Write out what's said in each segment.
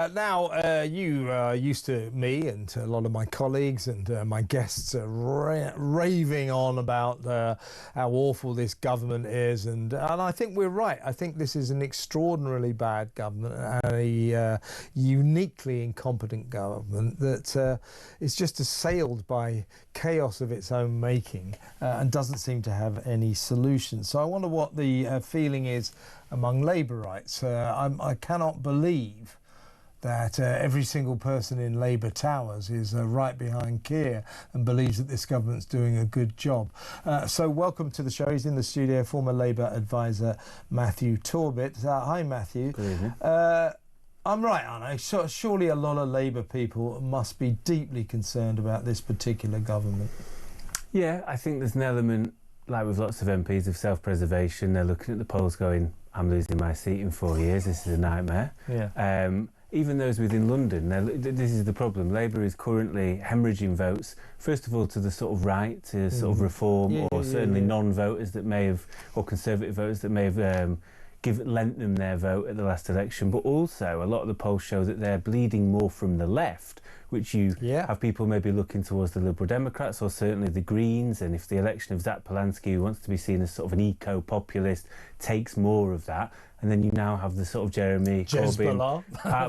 You are used to me and a lot of my colleagues and my guests raving on about how awful this government is, and I think we're right. I think this is an extraordinarily bad government and a uniquely incompetent government that is just assailed by chaos of its own making and doesn't seem to have any solutions. So I wonder what the feeling is among Labourites. I cannot believe that every single person in Labour Towers is right behind Keir and believes that this government's doing a good job. So welcome to the show. He's in the studio, former Labour advisor Matthew Torbitt. Hi, Matthew. Good evening. I'm right, aren't I? Surely a lot of Labour people must be deeply concerned about this particular government. Yeah, I think there's an element, like with lots of MPs, of self-preservation. They're looking at the polls going, I'm losing my seat in 4 years, this is a nightmare. Yeah. Even those within London, this is the problem. Labour is currently hemorrhaging votes, first of all to the sort of right, to sort of reform, certainly non-voters that may have, or Conservative voters that may have lent them their vote at the last election, but also a lot of the polls show that they're bleeding more from the left, which you have people maybe looking towards the Liberal Democrats or certainly the Greens, and if the election of Zach Polanski, who wants to be seen as sort of an eco-populist, takes more of that, and then you now have the sort of Jeremy Corbyn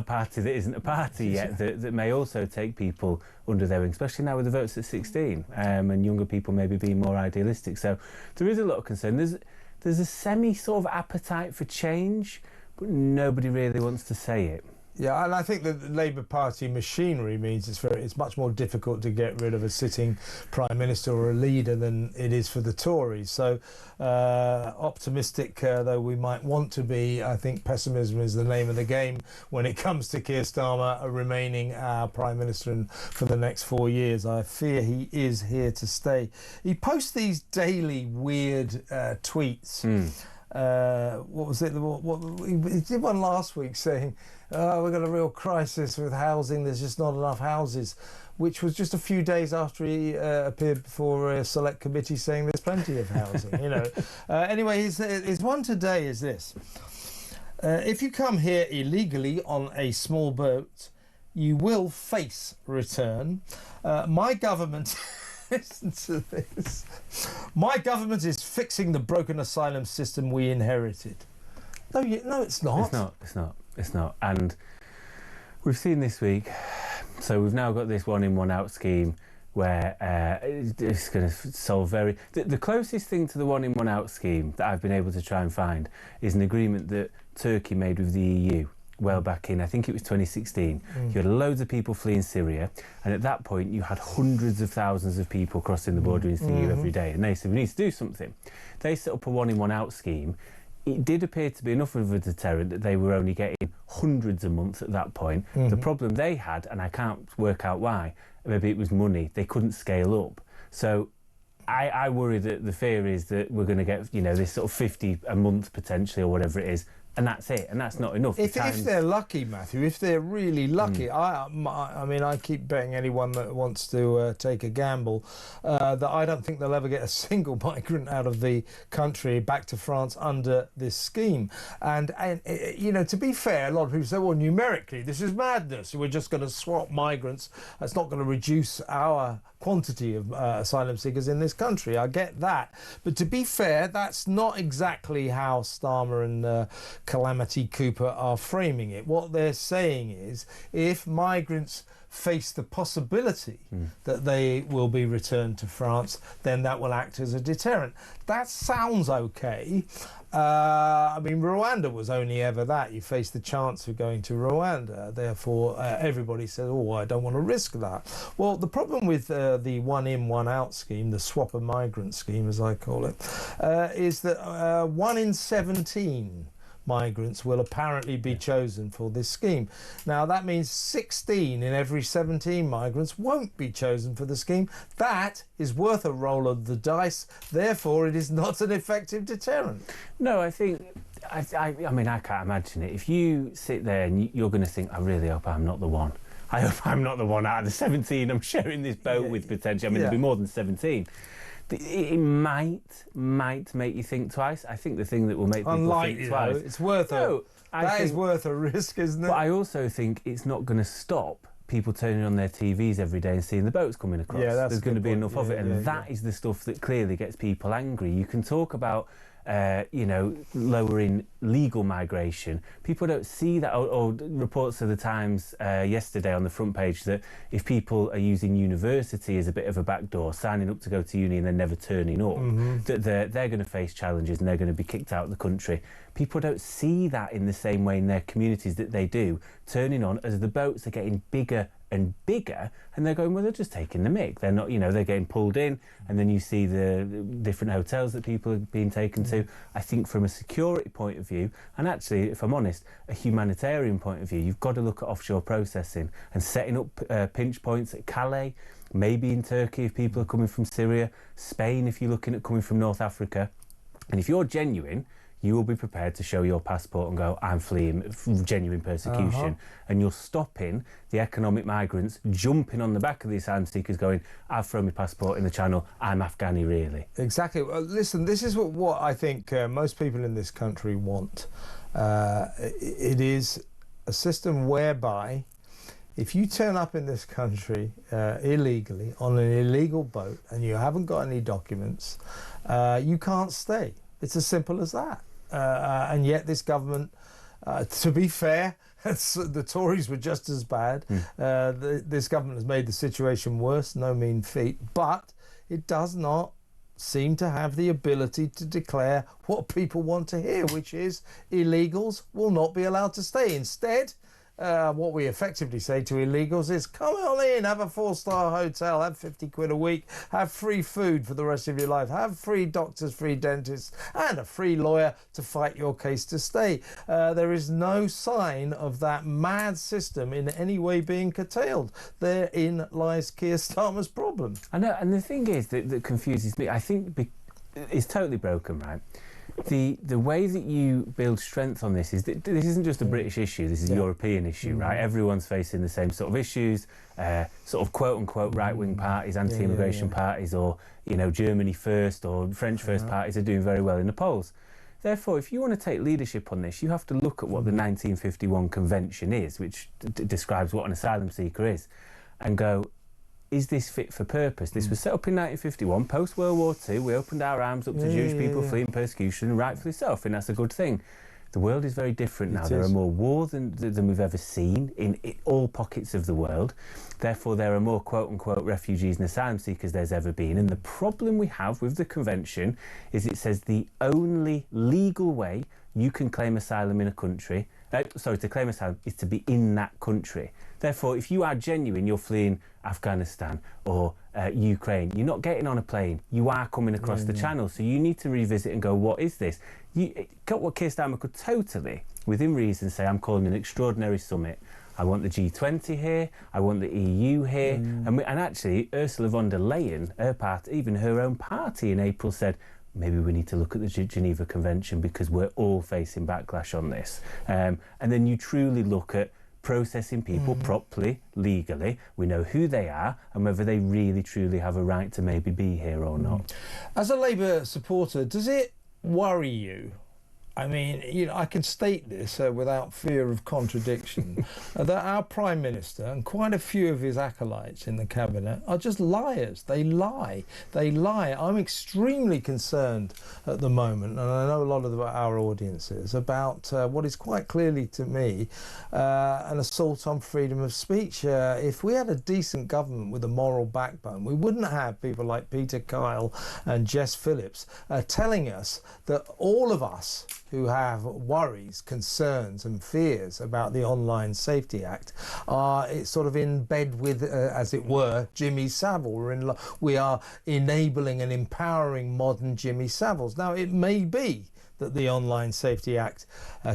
party that isn't a party yet, that may also take people under their wing, especially now with the votes at 16, and younger people maybe being more idealistic. So there is a lot of concern. There's a semi sort of appetite for change, but nobody really wants to say it. Yeah, and I think that the Labour Party machinery means it's much more difficult to get rid of a sitting Prime Minister or a leader than it is for the Tories. So optimistic though we might want to be, I think pessimism is the name of the game when it comes to Keir Starmer remaining our Prime Minister for the next 4 years. I fear he is here to stay. He posts these daily weird tweets. What was it? He did one last week saying, we've got a real crisis with housing, there's just not enough houses, which was just a few days after he appeared before a select committee saying there's plenty of housing, you know. Anyway, his one today is this. If you come here illegally on a small boat, you will face return. My government... Listen to this. My government is fixing the broken asylum system we inherited. No, it's not. It's not. And we've seen this week, so we've now got this one in, one out scheme where it's going to solve the closest thing to the one in, one out scheme that I've been able to try and find is an agreement that Turkey made with the EU. Well back in, I think it was 2016, you had loads of people fleeing Syria, and at that point you had hundreds of thousands of people crossing the border into the EU every day, and they said, we need to do something. They set up a one in, one out scheme. It did appear to be enough of a deterrent that they were only getting hundreds a month at that point. The problem they had, and I can't work out why, maybe it was money, they couldn't scale up. So I worry that the fear is that we're going to get, this sort of 50 a month potentially, or whatever it is, and that's it, and that's not enough. If they're lucky, Matthew, if they're really lucky, I mean, I keep betting anyone that wants to take a gamble that I don't think they'll ever get a single migrant out of the country back to France under this scheme. And to be fair, a lot of people say, well, numerically, this is madness. We're just going to swap migrants. That's not going to reduce our quantity of asylum seekers in this country. I get that. But to be fair, that's not exactly how Starmer and Calamity Cooper are framing it. What they're saying is, if migrants face the possibility that they will be returned to France, then that will act as a deterrent. That sounds okay. I mean, Rwanda was only ever that. You face the chance of going to Rwanda. Therefore, everybody says, oh, I don't want to risk that. Well, the problem with the one in, one out scheme, the swap a migrant scheme, as I call it, is that 1 in 17 migrants will apparently be chosen for this scheme. Now that means 16 in every 17 migrants won't be chosen for the scheme. That is worth a roll of the dice. Therefore, it is not an effective deterrent. No, I think, I mean, I can't imagine it. If you sit there and you're going to think, I really hope I'm not the one. I hope I'm not the one out of the 17 I'm sharing this boat with potentially. I mean, there'll be more than 17. it might make you think twice. I think the thing that will make people think twice... It's worth is worth a risk, isn't it? But I also think it's not going to stop people turning on their TVs every day and seeing the boats coming across. Yeah, there's going to be enough of it, and that is the stuff that clearly gets people angry. You can talk about lowering legal migration. People don't see that, or reports of the Times yesterday on the front page that if people are using university as a bit of a backdoor, signing up to go to uni and then never turning up, that they're going to face challenges and they're going to be kicked out of the country. People don't see that in the same way in their communities that they do, turning on as the boats are getting bigger and bigger, and they're going, well, they're just taking the mick. They're not, they're getting pulled in, and then you see the different hotels that people are being taken to. I think from a security point of view, and actually, if I'm honest, a humanitarian point of view, you've got to look at offshore processing and setting up pinch points at Calais, maybe in Turkey if people are coming from Syria, Spain if you're looking at coming from North Africa. And if you're genuine, you will be prepared to show your passport and go, I'm fleeing from genuine persecution. And you're stopping the economic migrants jumping on the back of the asylum seekers going, I've thrown my passport in the channel, I'm Afghani, really. Exactly. Well, listen, this is what I think most people in this country want. It is a system whereby if you turn up in this country illegally on an illegal boat and you haven't got any documents, you can't stay. It's as simple as that. And yet this government, to be fair, the Tories were just as bad. This government has made the situation worse, no mean feat, but it does not seem to have the ability to declare what people want to hear, which is illegals will not be allowed to stay. Instead, what we effectively say to illegals is, come on in, have a 4-star hotel, have 50 quid a week, have free food for the rest of your life, have free doctors, free dentists, and a free lawyer to fight your case to stay. There is no sign of that mad system in any way being curtailed. Therein lies Keir Starmer's problem. I know, and the thing is that confuses me, I think it's totally broken, right? The way that you build strength on this is that this isn't just a British issue, this is a European issue, right? Everyone's facing the same sort of issues, sort of quote-unquote right-wing parties, anti-immigration parties, or, Germany first or French first parties are doing very well in the polls. Therefore, if you want to take leadership on this, you have to look at what the 1951 Convention is, which describes what an asylum seeker is, and go, is this fit for purpose? This was set up in 1951, post-World War II. We opened our arms up to Jewish people fleeing persecution, and rightfully so. I think that's a good thing. The world is very different now. There are more wars than we've ever seen in all pockets of the world. Therefore, there are more quote-unquote refugees and asylum seekers there's ever been. And the problem we have with the Convention is it says the only legal way you can claim asylum in a country, to claim asylum is to be in that country. Therefore, if you are genuine, you're fleeing Afghanistan or Ukraine, you're not getting on a plane, you are coming across the channel. So you need to revisit and go, what is this? What Keir Starmer could totally, within reason, say, I'm calling an extraordinary summit. I want the G20 here, I want the EU here. And actually, Ursula von der Leyen, even her own party in April said, maybe we need to look at the Geneva Convention because we're all facing backlash on this. And then you truly look at processing people properly, legally. We know who they are and whether they really, truly have a right to maybe be here or not. As a Labour supporter, does it worry you? I mean, I can state this without fear of contradiction, that our Prime Minister and quite a few of his acolytes in the Cabinet are just liars. They lie. They lie. I'm extremely concerned at the moment, and I know a lot of our audience is, about what is quite clearly to me an assault on freedom of speech. If we had a decent government with a moral backbone, we wouldn't have people like Peter Kyle and Jess Phillips telling us that all of us who have worries, concerns and fears about the Online Safety Act are sort of in bed with, as it were, Jimmy Savile. We are enabling and empowering modern Jimmy Saviles. Now, it may be that the Online Safety Act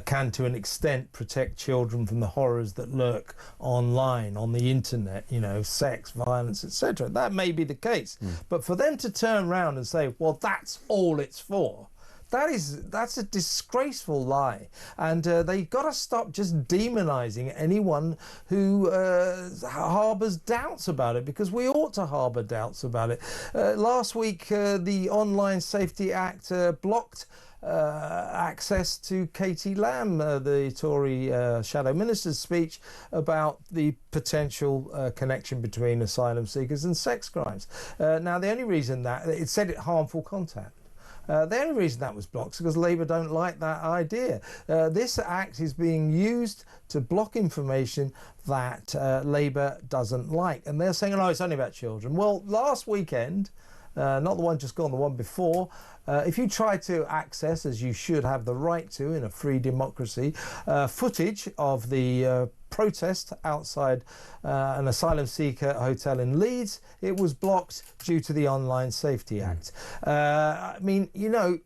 can, to an extent, protect children from the horrors that lurk online, on the internet, sex, violence, etc. That may be the case. But for them to turn around and say, well, that's all it's for, That's a disgraceful lie, and they've got to stop just demonising anyone who harbours doubts about it, because we ought to harbour doubts about it. Last week, the Online Safety Act blocked access to Katie Lamb, the Tory Shadow Minister's speech about the potential connection between asylum seekers and sex crimes. Now, the only reason that it said it harmful content. The only reason that was blocked is because Labour don't like that idea. This act is being used to block information that Labour doesn't like. And they're saying, oh, it's only about children. Well, last weekend, not the one just gone, the one before, if you try to access, as you should have the right to in a free democracy, footage of the protest outside an asylum seeker hotel in Leeds, it was blocked due to the Online Safety Act. I mean, you know,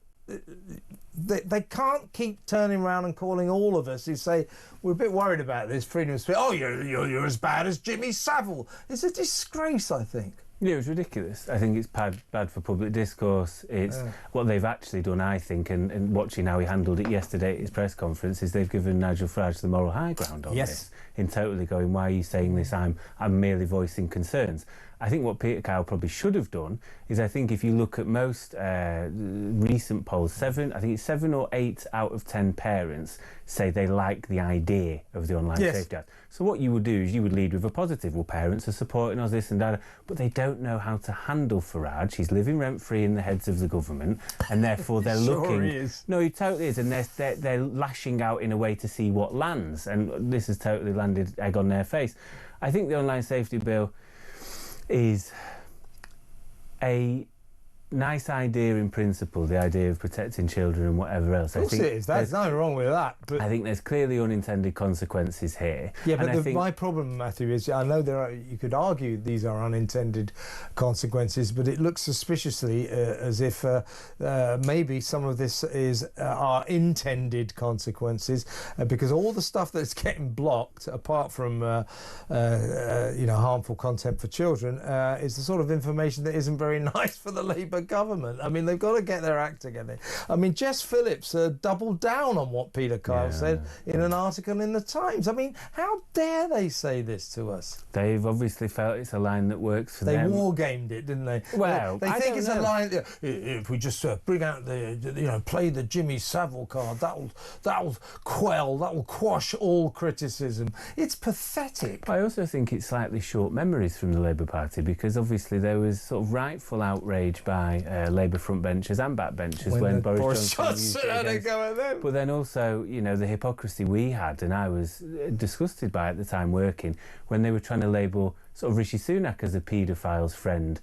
they can't keep turning around and calling all of us who say we're a bit worried about this freedom of speech. Oh, you're as bad as Jimmy Saviles. It's a disgrace, I think. Yeah, it's ridiculous. I think it's bad for public discourse. It's what they've actually done, I think, and watching how he handled it yesterday at his press conference, is they've given Nigel Farage the moral high ground on this, in totally going, why are you saying this? I'm merely voicing concerns. I think what Peter Kyle probably should have done is, I think if you look at most recent polls, I think it's 7 or 8 out of 10 parents say they like the idea of the Online Safety Act. So what you would do is you would lead with a positive. Well, parents are supporting us, this and that, but they don't know how to handle Farage. He's living rent-free in the heads of the government, and therefore they're looking... He is. No, he totally is, and they're lashing out in a way to see what lands, and this has totally landed egg on their face. I think the Online Safety Bill is a nice idea in principle, the idea of protecting children and whatever else. Of course it is. There's nothing wrong with that. But I think there's clearly unintended consequences here. Yeah, but my problem, Matthew, is I know you could argue these are unintended consequences, but it looks suspiciously as if maybe some of this are intended consequences, because all the stuff that's getting blocked, apart from harmful content for children, is the sort of information that isn't very nice for the Labour government. I mean, they've got to get their act together. I mean, Jess Phillips doubled down on what Peter Kyle said in an article in the Times. I mean, how dare they say this to us? They've obviously felt it's a line that works for them. They war-gamed it, didn't they? Well, they think it's a line. If we just bring out play the Jimmy Savile card, that'll quash all criticism. It's pathetic. I also think it's slightly short memories from the Labour Party, because obviously there was sort of rightful outrage by Labour frontbenchers and backbenchers when Boris Johnson had a go at them. But then also, you know, the hypocrisy we had, and I was disgusted by at the time working, when they were trying to label sort of Rishi Sunak as a paedophile's friend,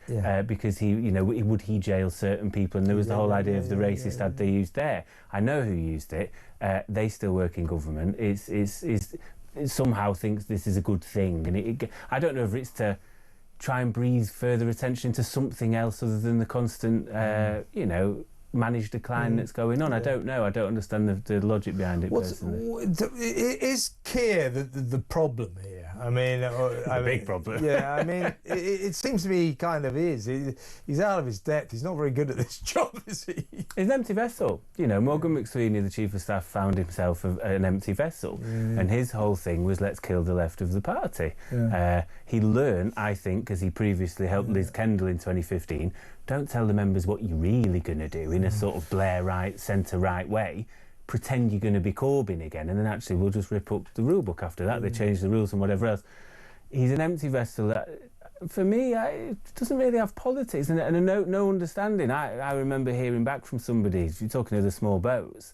because would he jail certain people, and there was the whole idea of the racist ad they used there. I know who used it. They still work in government. It somehow thinks this is a good thing, and I don't know if it's to try and breathe further attention to something else other than the constant, managed decline that's going on. I don't know. I don't understand the logic behind it personally. It is clear that the problem here, I mean... a big problem. Yeah, I mean, it seems to me he kind of is. He's out of his depth. He's not very good at this job, is he? He's an empty vessel. You know, Morgan McSweeney, the Chief of Staff, found himself an empty vessel. And his whole thing was, let's kill the left of the party. He learned, I think, because he previously helped Liz Kendall in 2015, don't tell the members what you're really going to do in a sort of Blairite, centre-right way. Pretend you're going to be Corbyn again, and then actually we'll just rip up the rule book after that. They change the rules and whatever else. He's an empty vessel that, for me, it doesn't really have politics and no understanding. I remember hearing back from somebody, if you're talking of the small boats,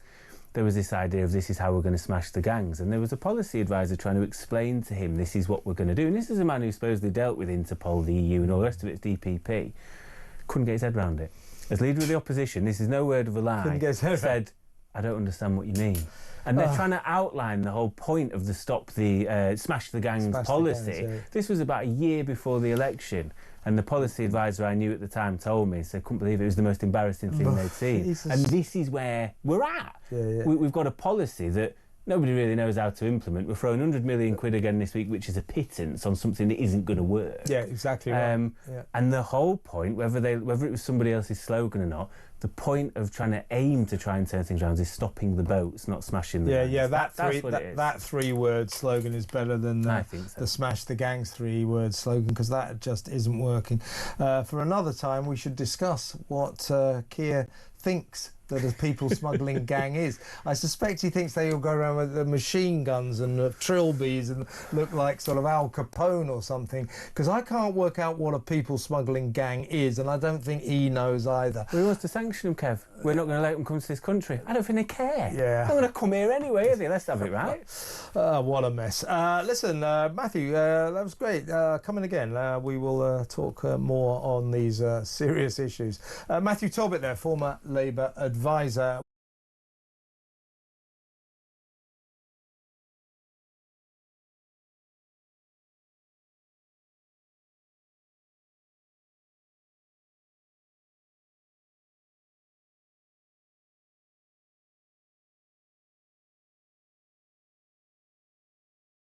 there was this idea of this is how we're going to smash the gangs, and there was a policy advisor trying to explain to him this is what we're going to do. And this is a man who supposedly dealt with Interpol, the EU and all the rest of it, DPP. Couldn't get his head around it. As leader of the opposition, this is no word of a lie, said, I don't understand what you mean. And they're trying to outline the whole point of the smash the gangs policy. This was about a year before the election, and the policy advisor I knew at the time told me, so I couldn't believe it was the most embarrassing thing they'd seen. And this is where we're at. We've got a policy that nobody really knows how to implement. We're throwing 100 million quid again this week, which is a pittance on something that isn't going to work. Yeah, exactly right. And the whole point, whether it was somebody else's slogan or not, the point of trying to aim to try and turn things around is stopping the boats, not smashing the gangs. Yeah, that's what it is. That three-word slogan is better than I think so. the smash the gangs three-word slogan, because that just isn't working. For another time, we should discuss what Keir thinks that a people smuggling gang is. I suspect he thinks they all go around with the machine guns and trilbies and look like sort of Al Capone or something, because I can't work out what a people smuggling gang is, and I don't think he knows either. Well, he wants to sanction them, Kev. We're not going to let them come to this country. I don't think they care. Yeah. They're going to come here anyway, is he? Let's have it right. What a mess. Listen, Matthew, that was great. Coming again. We will talk more on these serious issues. Matthew Torbitt there, former Labour advisor.